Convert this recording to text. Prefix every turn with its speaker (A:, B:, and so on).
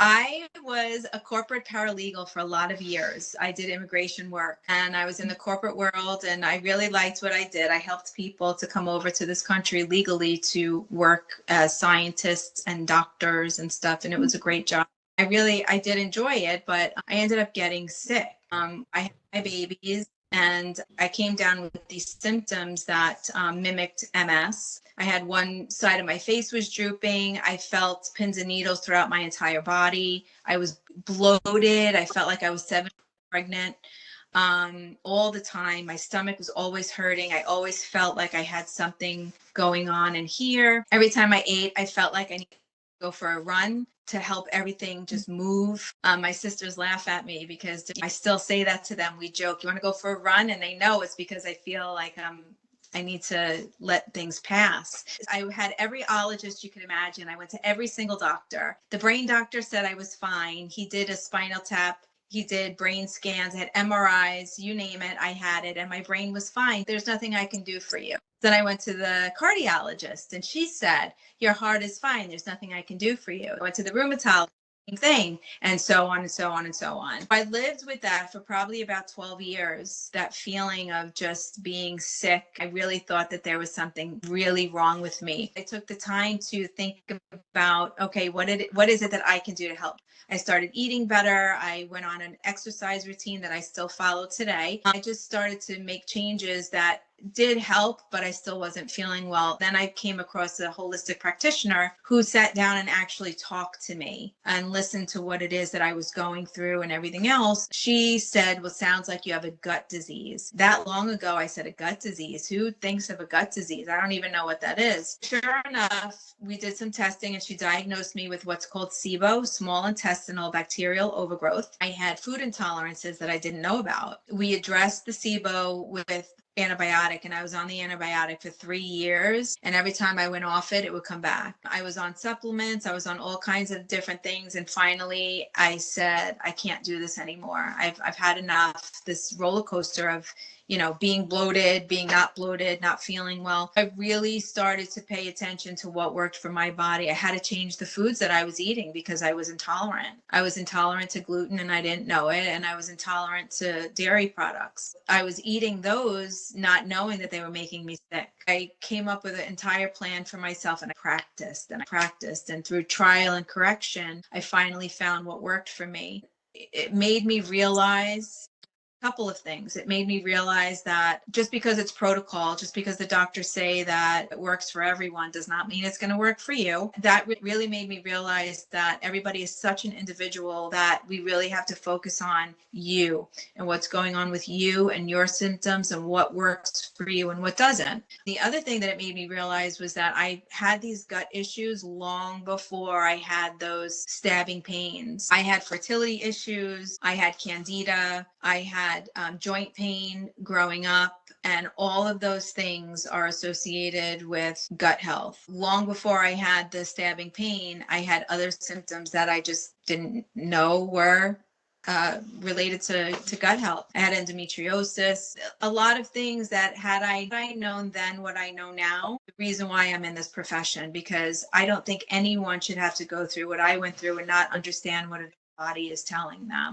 A: I was a corporate paralegal for a lot of years. I did immigration work and I was in the corporate world and I really liked what I did. I helped people to come over to this country legally to work as scientists and doctors and stuff. And it was a great job. I did enjoy it, but I ended up getting sick. I had my babies and I came down with these symptoms that mimicked MS. I had one side of my face was drooping. I felt pins and needles throughout my entire body. I was bloated. I felt like I was 7 months pregnant all the time. My stomach was always hurting. I always felt like I had something going on in here. Every time I ate, I felt like I needed to go for a run to help everything just move. My sisters laugh at me because I still say that to them. We joke, you want to go for a run? And they know it's because I feel like I need to let things pass. I had every ologist you could imagine. I went to every single doctor. The brain doctor said I was fine. He did a spinal tap. He did brain scans. I had MRIs, you name it. I had it and my brain was fine. There's nothing I can do for you. Then I went to the cardiologist and she said, your heart is fine. There's nothing I can do for you. I went to the rheumatologist. Same thing, and so on and so on and so on. I lived with that for probably about 12 years, that feeling of just being sick. I really thought that there was something really wrong with me. I took the time to think about, okay, what is it that I can do to help? I started eating better. I went on an exercise routine that I still follow today. I just started to make changes that did help, but I still wasn't feeling well. Then I came across a holistic practitioner who sat down and actually talked to me and listened to what it is that I was going through and everything else. She said, well, sounds like you have a gut disease. That long ago, I said, a gut disease? Who thinks of a gut disease? I don't even know what that is. Sure enough, we did some testing and she diagnosed me with what's called SIBO, small intestinal bacterial overgrowth. I had food intolerances that I didn't know about. We addressed the SIBO with antibiotic and I was on the antibiotic for 3 years and every time I went off it would come back. I was on supplements, I was on all kinds of different things, and finally I said I can't do this anymore. I've had enough. This roller coaster of being bloated, being not bloated, not feeling well. I really started to pay attention to what worked for my body. I had to change the foods that I was eating because I was intolerant. I was intolerant to gluten and I didn't know it. And I was intolerant to dairy products. I was eating those not knowing that they were making me sick. I came up with an entire plan for myself and I practiced and I practiced. And through trial and correction, I finally found what worked for me. It made me realize couple of things. It made me realize that just because it's protocol, just because the doctors say that it works for everyone does not mean it's going to work for you. That really made me realize that everybody is such an individual that we really have to focus on you and what's going on with you and your symptoms and what works for you and what doesn't. The other thing that it made me realize was that I had these gut issues long before I had those stabbing pains. I had fertility issues. I had candida. I had joint pain growing up, and all of those things are associated with gut health. Long before I had the stabbing pain, I had other symptoms that I just didn't know were related to gut health. I had endometriosis, a lot of things that had I known then what I know now, the reason why I'm in this profession, because I don't think anyone should have to go through what I went through and not understand what a body is telling them.